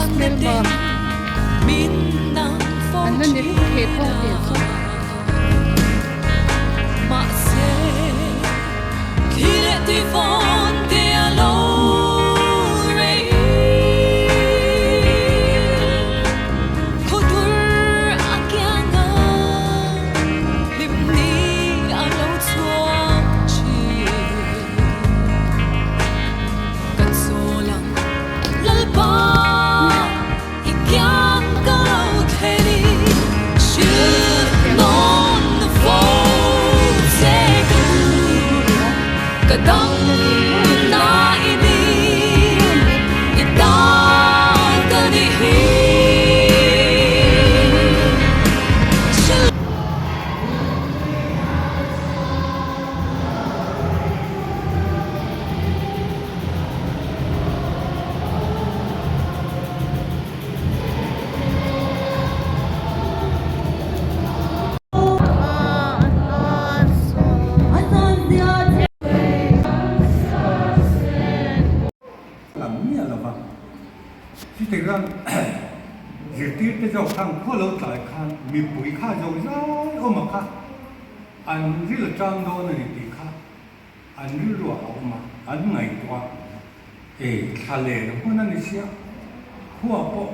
smell ba anh lên để lúc khe thô tiền số thì rằng dự tiết cái dòng thằng khô lâu tại khan mi bụi kha dầu dài ôm mà kha anh rất là trang đô này thì kha anh rất là ôm mà anh ngày qua thà lệ nó hôm nay xia hoa bộ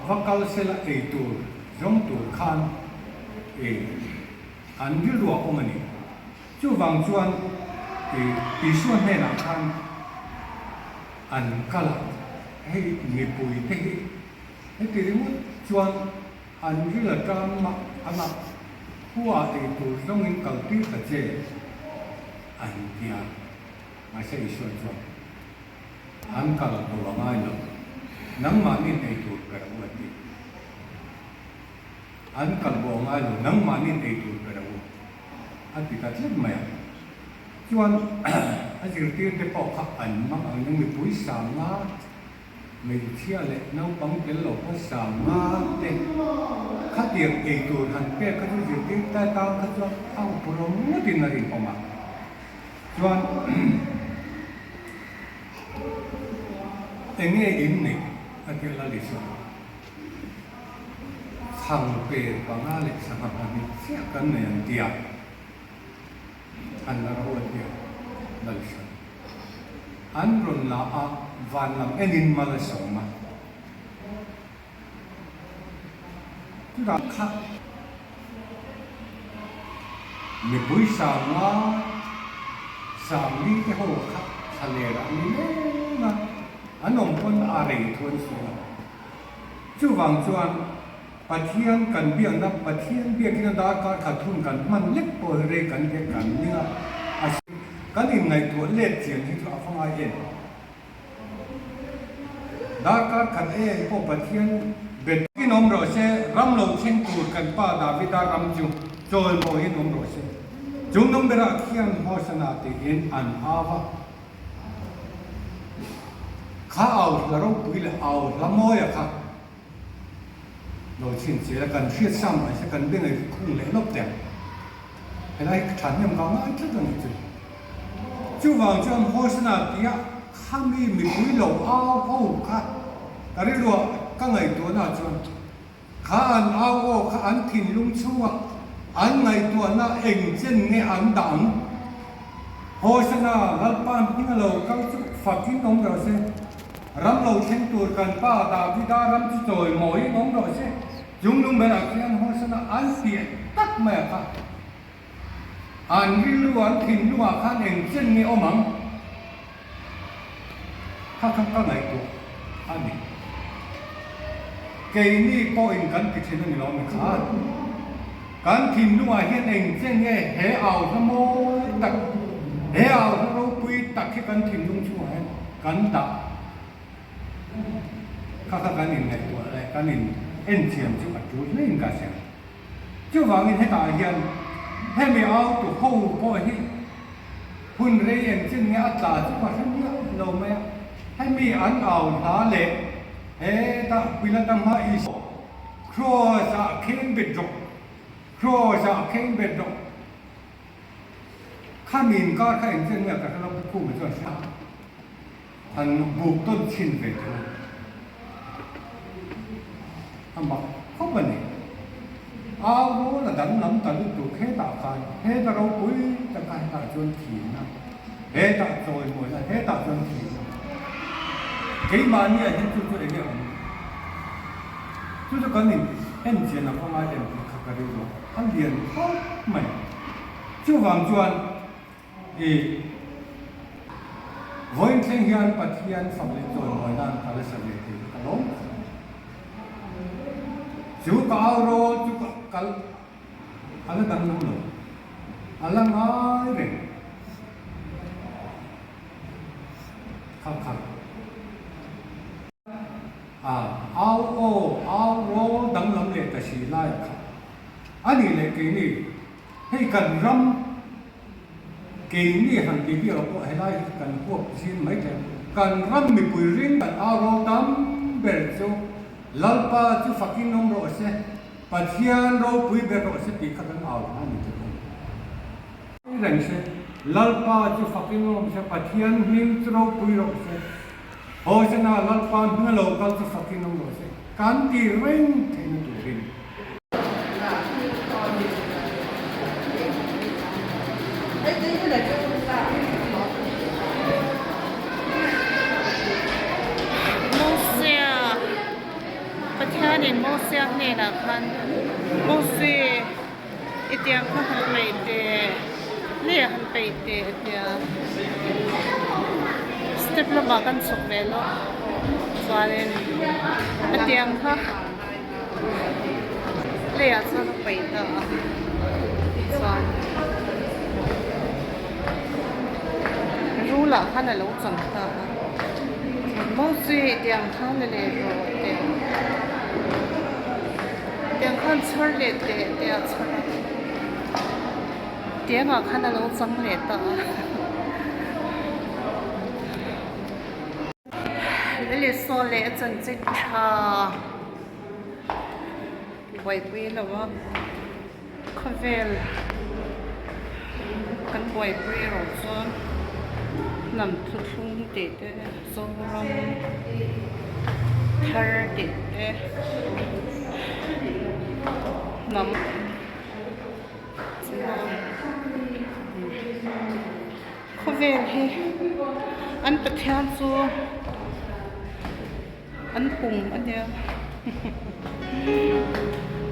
vác cao xe là tu giống tu khan anh rất là ôm này chú vàng chuan bị xuân hay là khan anh kala hay nghiệp bụi thế cái gì đó chuan anh rất là trang mà anh mà hoa thì tụ trong những cầu tí thật dễ anh kia mà sẽ xuân chuan anh kala đồ lòng ai nữa nắng mà nên thấy tụ cái đó vậy anh kala đồ ai nữa nắng mà nên thấy tụ cái đó anh thì ta chết mày chuan anh chỉ tiên cái bảo khắc ảnh mà anh những người bụi sàm má mình chia lệ nấu bóng cái lẩu có sàm má để khắc tiền ấy tuổi hành pe khắc chỉ tiên tai tao khắc cho ao bồ lông mất tiền là gì không mà chuan anh nghe in này anh kêu là lịch sử thằng pe bằng ai lịch sử học anh chia cái này anh tiệt anh là đâu tiệt lần sau anh rồi là van làm enin mà là sống mà chúng ta khác mình bùi sàm mà sàm đi cái hồ khác thà lệ là anh mà anh ông con à rể thuần xuống chú vàng chuan bát thiên cần biếng đó bát thiên biếng cái đó có khát thun cần man lép bồi rê cần cái cần như cái này ngày tuổi lết chuyện thì họ không ai yên đã các khán em có bát thiên biệt cái nôm rồi sẽ ram lâu trên tuổi cần pa David đã ram chung rồi mỗi nôm rồi sẽ chúng nôm bây giờ khian hoa sana thì yên an ava khá ảo là đâu quý là ảo lắm môi à khá rồi chuyện chỉ là cần thiết xăm mà sẽ cần bên này khung lễ lốc đẹp cái này sản phẩm cao nó rất là nhiều chú vàng cho hoa sana thì khám đi mình quý lẩu ao ao khá cái đấy rồi các ngày tuổi nào cho khá ăn ao ao khá ăn thìn lung chua ăn ngày tuổi nào ảnh chân nghe ăn đắng hoa sana lal pan những lẩu cao chút phật chính ông rồi xem ram lẩu trên tuổi cần pa David đã ram chút rồi mỗi ông rồi xem chúng đúng bây giờ khi ăn hoa sana ăn tiền tắt mẹ khá anh đi lưu anh thìn lưu khá ảnh chân nghe ôm mắng khá khá các ngày tuổi anh đi cái này có in căn cái chuyện này nó mới khá căn thìn lưu hiện ảnh chân nghe hé ảo nó mô tắc hé ảo nó quy tắc cái căn thìn lưu chua hết căn tắc khá khá căn in này tuổi này căn in en chiếm chứ mà chú lên cả xem chứ vào in hết tại hiện hay mình ao tụ hậu bồi hi hun rây em chân nghe ắt là chứ mà không nhớ lâu mẹ hay mình ăn ảo thá lệ ê ta quy là tâm hai ý khô sa khen biệt rộng khô sa khen biệt rộng khá mình có cái em chân nghe cả nó khu mà cho sao anh buộc tôn xin về thôi anh bảo không vấn đề áo đó là đánh lắm tận tụ hết tạo khai hết ta đâu cuối ta khai tạo chuyên thị na hết tạo rồi mỗi là hết tạo chuyên thị cái mà như là những chú đấy nhỉ chú cho con mình em chuyện là con ai em khắc cái điều đó anh liền tốt mày chú vàng chuan thì với thanh hiền bát hiền sắp lên rồi mỗi năm ta sẽ sắp lên thì cái đó chú cao rồi chú cao anh đang nóng rồi anh nói đấy khắc khắc áo rô đắng lắm lệ ta xí lại khắc anh ấy lấy cái này hay cần râm cái này hàng cái biểu của hay lại cần quốc xin mấy cái cần râm mình bùi riêng cần áo rô đắng bể cho lalpa chú phát kinh nông rồi sẽ bát hiền rô bùi bể rồi sẽ bị khắc ăn áo anh ấy cái rằng sẽ lalpa chú phát kinh nông sẽ bát hiền hiên rô bùi rồi sẽ hồi sẽ nào lalpa nó lâu cao chú phát kinh nông rồi sẽ cán kỳ riêng thì nó tụi riêng Nên mô xe này là khăn mô xe ít tiếng khăn hẳn bày tê lê hẳn bày tê step là bà căn sọc về lo cho nên ít tiếng khăn lê hẳn sọc bày tê cho rú là khăn là lâu chẳng ta mô xe tiếng khăn là lê rồi tiếng khăn chở lệ tệ tiếng chở tiếng ở khăn là lâu chẳng lệ ta lệ so lệ chân chích cha quay quay là vợ có về cần quay quay rồi cho nằm thu thung tệ tệ so rong thở tệ tệ nằm có về thì anh bật theo cho anh cùng anh nhớ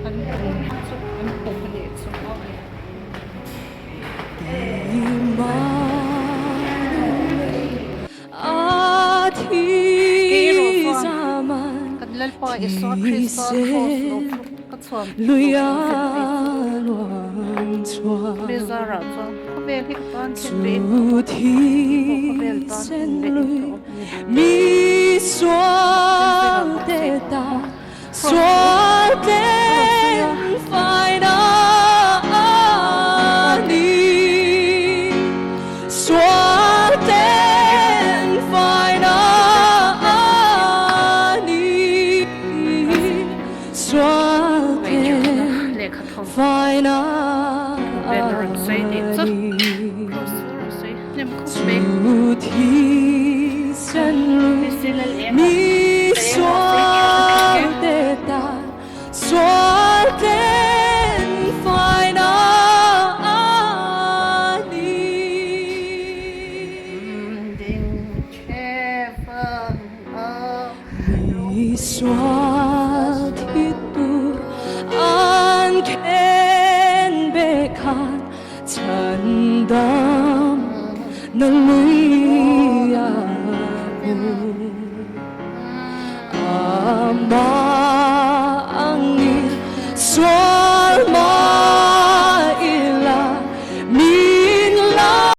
anh cùng anh để cho lal pa iso Kristan hos luya luang chua Bezara cho về thì con chu thi sen lui mi xoa de ta xoa den phai na đi xoa den phai na đi xoa den phai na chu thi sen lui mi xoa de ta xoa den phai na đi mi xoa thi tu an khen be khan chan dam nang lui a